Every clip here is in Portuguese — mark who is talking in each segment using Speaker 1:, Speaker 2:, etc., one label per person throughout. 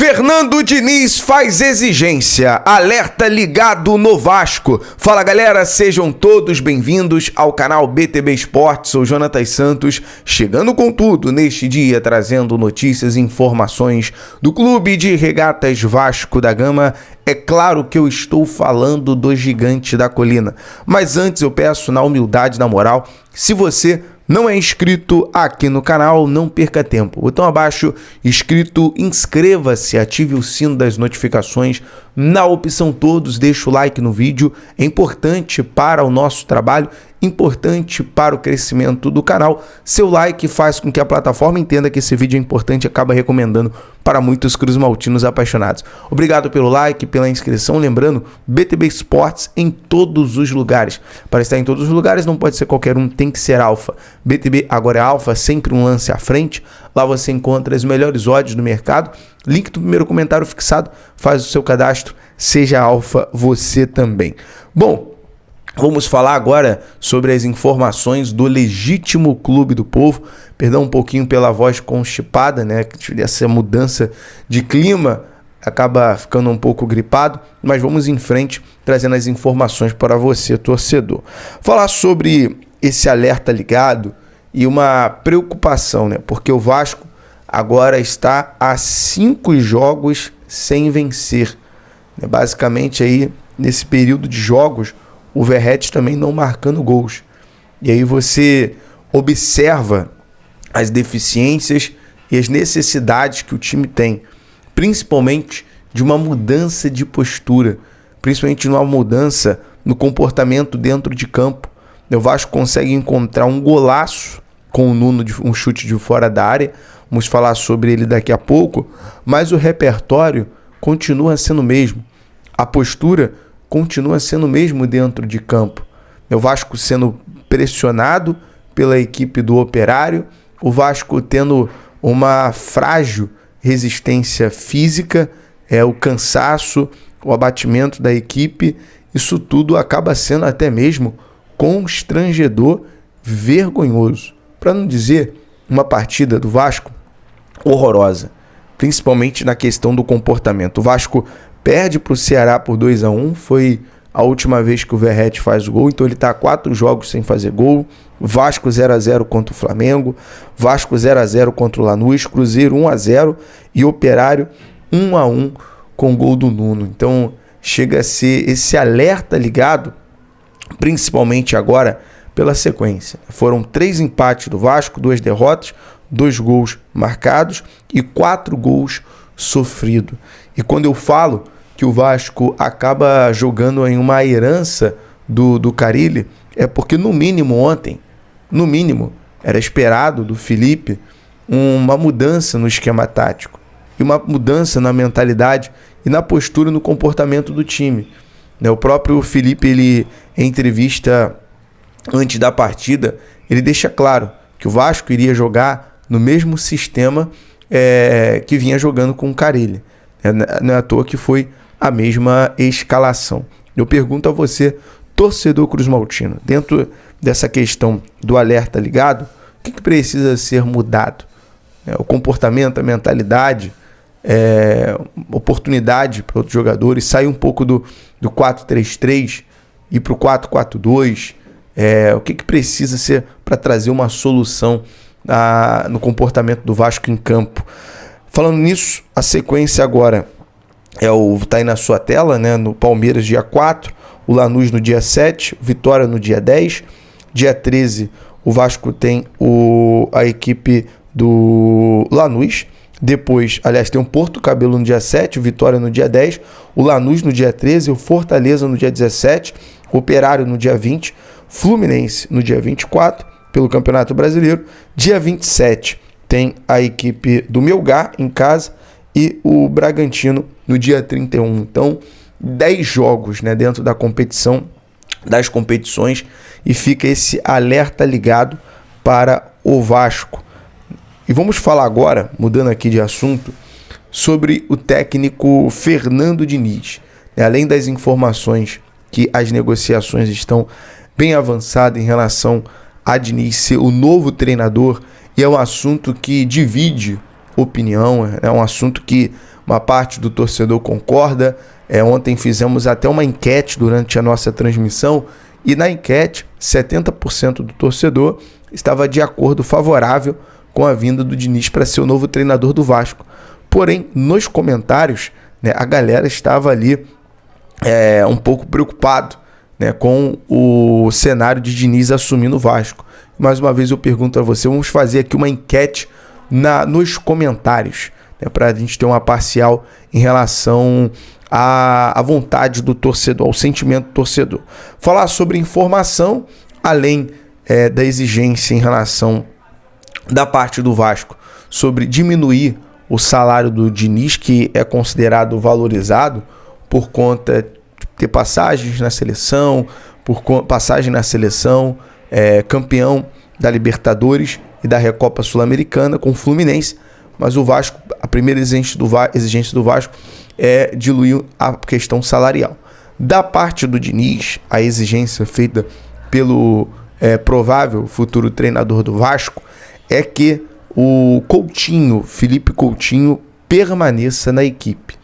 Speaker 1: Fernando Diniz faz exigência, alerta ligado no Vasco. Fala galera, sejam todos bem-vindos ao canal BTB Esportes, sou Jonatas Santos, chegando com tudo neste dia, trazendo notícias e informações do Clube de Regatas Vasco da Gama. É claro que eu estou falando do Gigante da Colina, mas antes eu peço na humildade, na moral, se você não é inscrito aqui no canal, não perca tempo. Botão abaixo, inscrito, inscreva-se, ative o sino das notificações. Na opção todos, deixa o like no vídeo. É importante para o nosso trabalho, importante para o crescimento do canal. Seu like faz com que a plataforma entenda que esse vídeo é importante e acaba recomendando para muitos cruzmaltinos apaixonados. Obrigado pelo like, pela inscrição. Lembrando, BTB Esportes em todos os lugares. Para estar em todos os lugares não pode ser qualquer um, tem que ser alfa. BTB agora é alfa, sempre um lance à frente. Lá você encontra as melhores odds do mercado. Link do primeiro comentário fixado, faz o seu cadastro, seja alfa você também. Bom, vamos falar agora sobre as informações do legítimo Clube do Povo. Perdão um pouquinho pela voz constipada, né? Essa mudança de clima acaba ficando um pouco gripado, mas vamos em frente trazendo as informações para você, torcedor. Falar sobre esse alerta ligado e uma preocupação, né? Porque o Vasco agora está a 5 jogos sem vencer. Basicamente aí, nesse período de jogos, o Verratti também não marcando gols. E aí você observa as deficiências e as necessidades que o time tem, principalmente de uma mudança de postura, principalmente de uma mudança no comportamento dentro de campo. O Vasco consegue encontrar um golaço com o Nuno, um chute de fora da área. Vamos falar sobre ele daqui a pouco, mas o repertório continua sendo o mesmo. A postura continua sendo o mesmo dentro de campo. O Vasco sendo pressionado pela equipe do Operário, o Vasco tendo uma frágil resistência física, o cansaço, o abatimento da equipe. Isso tudo acaba sendo até mesmo constrangedor, vergonhoso. Para não dizer uma partida do Vasco horrorosa, principalmente na questão do comportamento. O Vasco perde para o Ceará por 2-1, foi a última vez que o Verratti faz o gol, então ele está a 4 jogos sem fazer gol. Vasco 0-0 contra o Flamengo, Vasco 0-0 contra o Lanús, Cruzeiro 1-0 e Operário 1-1 com o gol do Nuno. Então chega a ser esse alerta ligado, principalmente agora pela sequência. Foram 3 empates do Vasco, 2 derrotas, 2 gols marcados e 4 gols sofridos. E quando eu falo que o Vasco acaba jogando em uma herança do Carille, é porque no mínimo ontem, era esperado do Felipe uma mudança no esquema tático e uma mudança na mentalidade e na postura, no comportamento do time. O próprio Felipe, ele, em entrevista antes da partida, ele deixa claro que o Vasco iria jogar no mesmo sistema que vinha jogando com o Carille. Não é à toa que foi a mesma escalação. Eu pergunto a você, torcedor cruzmaltino, dentro dessa questão do alerta ligado, o que precisa ser mudado? O comportamento, a mentalidade, oportunidade para outros jogadores, sair um pouco do 4-3-3 e para o 4-4-2. O que precisa ser para trazer uma solução no comportamento do Vasco em campo? Falando nisso, a sequência agora tá aí na sua tela, né? No Palmeiras dia 4, o Lanús no dia 7, Vitória no dia 10, dia 13 o Vasco tem a equipe do Lanús. Depois, aliás, tem o Porto Cabelo no dia 7, o Vitória no dia 10, o Lanús no dia 13, o Fortaleza no dia 17, o Operário no dia 20, Fluminense no dia 24, pelo Campeonato Brasileiro. Dia 27 tem a equipe do Melgar em casa e o Bragantino no dia 31. Então, 10 jogos, né, dentro da competição, das competições, e fica esse alerta ligado para o Vasco. E vamos falar agora, mudando aqui de assunto, sobre o técnico Fernando Diniz. Além das informações que as negociações estão bem avançadas em relação a Diniz ser o novo treinador, e é um assunto que divide opinião, é um assunto que uma parte do torcedor concorda. Ontem fizemos até uma enquete durante a nossa transmissão e na enquete 70% do torcedor estava de acordo, favorável com a vinda do Diniz para ser o novo treinador do Vasco. Porém, nos comentários, né, a galera estava ali um pouco preocupado, né, com o cenário de Diniz assumindo o Vasco. Mais uma vez eu pergunto a você, vamos fazer aqui uma enquete nos comentários, né, para a gente ter uma parcial em relação à vontade do torcedor, ao sentimento do torcedor. Falar sobre informação, além da exigência em relação da parte do Vasco sobre diminuir o salário do Diniz, que é considerado valorizado por conta de ter passagens na seleção, campeão da Libertadores e da Recopa Sul-Americana com o Fluminense, mas o Vasco, a primeira exigência do Vasco é diluir a questão salarial. Da parte do Diniz, a exigência feita pelo provável futuro treinador do Vasco é que o Felipe Coutinho, permaneça na equipe.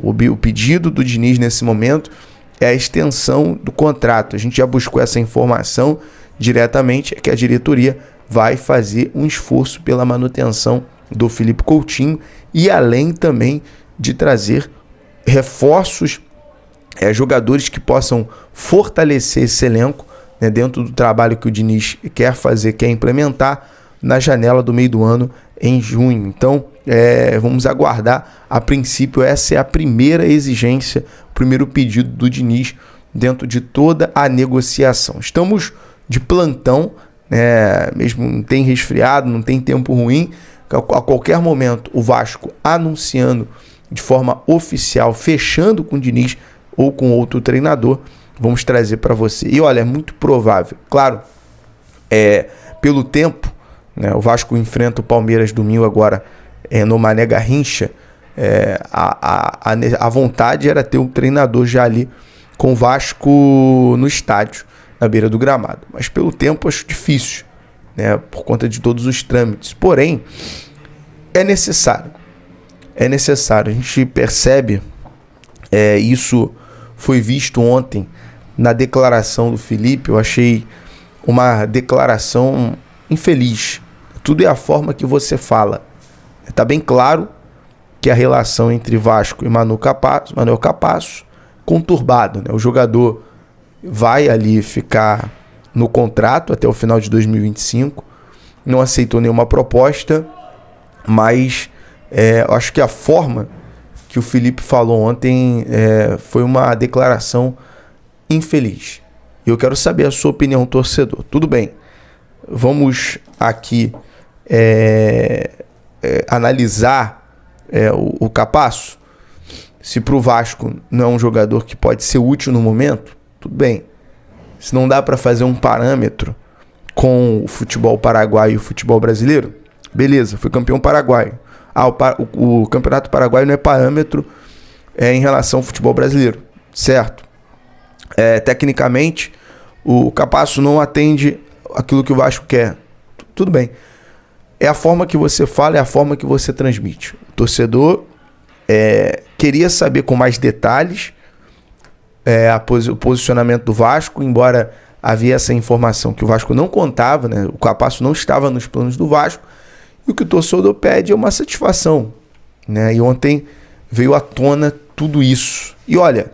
Speaker 1: O pedido do Diniz nesse momento é a extensão do contrato. A gente já buscou essa informação diretamente, é que a diretoria vai fazer um esforço pela manutenção do Felipe Coutinho e além também de trazer reforços, jogadores que possam fortalecer esse elenco, né, dentro do trabalho que o Diniz quer fazer, quer implementar na janela do meio do ano em junho. Então, vamos aguardar. A princípio, essa é a primeira exigência, o primeiro pedido do Diniz dentro de toda a negociação. Estamos de plantão, né? Mesmo não tem resfriado, não tem tempo ruim. A qualquer momento, o Vasco anunciando de forma oficial, fechando com o Diniz ou com outro treinador, vamos trazer para você. E olha, é muito provável, claro, pelo tempo, né, o Vasco enfrenta o Palmeiras domingo agora no Mané Garrincha. A vontade era ter um treinador já ali com o Vasco no estádio, na beira do gramado. Mas pelo tempo acho difícil, né, por conta de todos os trâmites. Porém, é necessário. A gente percebe, isso foi visto ontem na declaração do Felipe. Eu achei uma declaração infeliz. Tudo é a forma que você fala. Está bem claro que a relação entre Vasco e Manuel Capasso, conturbado, né? O jogador vai ali ficar no contrato até o final de 2025, não aceitou nenhuma proposta, mas eu acho que a forma que o Felipe falou ontem foi uma declaração infeliz. E eu quero saber a sua opinião, torcedor. Tudo bem, vamos aqui analisar o Capasso. Se para o Vasco não é um jogador que pode ser útil no momento, tudo bem. Se não dá para fazer um parâmetro com o futebol paraguaio e o futebol brasileiro, beleza, foi campeão paraguaio. O campeonato paraguaio não é parâmetro em relação ao futebol brasileiro, certo? Tecnicamente, o Capasso não atende aquilo que o Vasco quer. Tudo bem. É a forma que você fala, é a forma que você transmite. O torcedor queria saber com mais detalhes o posicionamento do Vasco, embora havia essa informação que o Vasco não contava, né? O Capasso não estava nos planos do Vasco, e o que o torcedor pede é uma satisfação, né? E ontem veio à tona tudo isso. E olha,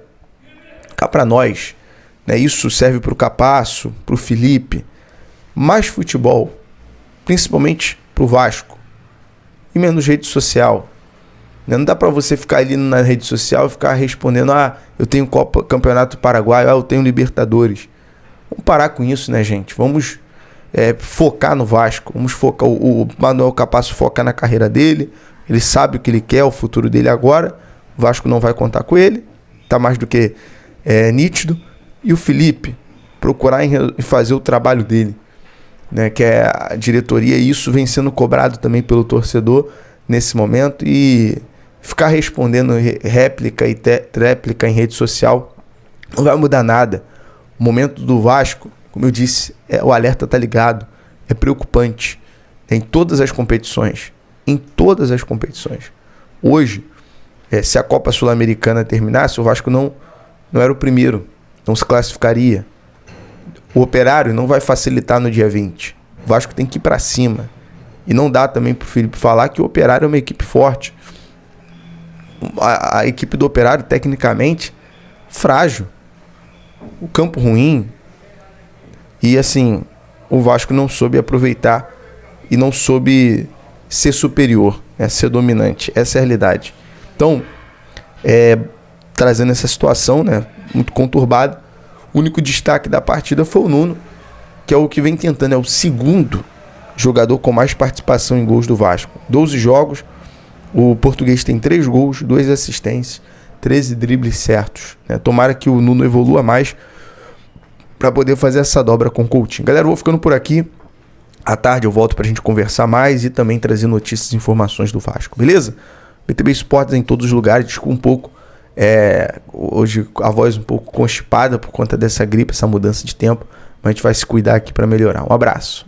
Speaker 1: cá para nós, né? Isso serve para o Capasso, para o Felipe, mais futebol, principalmente para o Vasco, e menos rede social. Não dá para você ficar ali na rede social e ficar respondendo: eu tenho Campeonato Paraguaio, eu tenho Libertadores. Vamos parar com isso, né, gente? Vamos focar no Vasco. Vamos focar. O Manuel Capasso foca na carreira dele. Ele sabe o que ele quer, o futuro dele agora. O Vasco não vai contar com ele. Tá mais do que nítido. E o Felipe procurar em fazer o trabalho dele, né, que é a diretoria. E isso vem sendo cobrado também pelo torcedor nesse momento. E ficar respondendo réplica e tréplica em rede social não vai mudar nada. O momento do Vasco, como eu disse, o alerta tá ligado, é preocupante em todas as competições. Em todas as competições. Hoje, se a Copa Sul-Americana terminasse, o Vasco não era o primeiro, não se classificaria. O Operário não vai facilitar no dia 20. O Vasco tem que ir para cima. E não dá também pro Felipe falar que o Operário é uma equipe forte. A equipe do Operário, tecnicamente, frágil. O campo ruim. E assim, o Vasco não soube aproveitar e não soube ser superior, ser dominante. Essa é a realidade. Então, trazendo essa situação, né, muito conturbada, o único destaque da partida foi o Nuno, que é o que vem tentando, é o segundo jogador com mais participação em gols do Vasco. 12 jogos, o português tem 3 gols, 2 assistências, 13 dribles certos. Né? Tomara que o Nuno evolua mais para poder fazer essa dobra com o Coutinho. Galera, eu vou ficando por aqui. À tarde eu volto para a gente conversar mais e também trazer notícias e informações do Vasco, beleza? BTB Esportes em todos os lugares. Desculpa um pouco, hoje a voz um pouco constipada por conta dessa gripe, essa mudança de tempo, mas a gente vai se cuidar aqui para melhorar. Um abraço.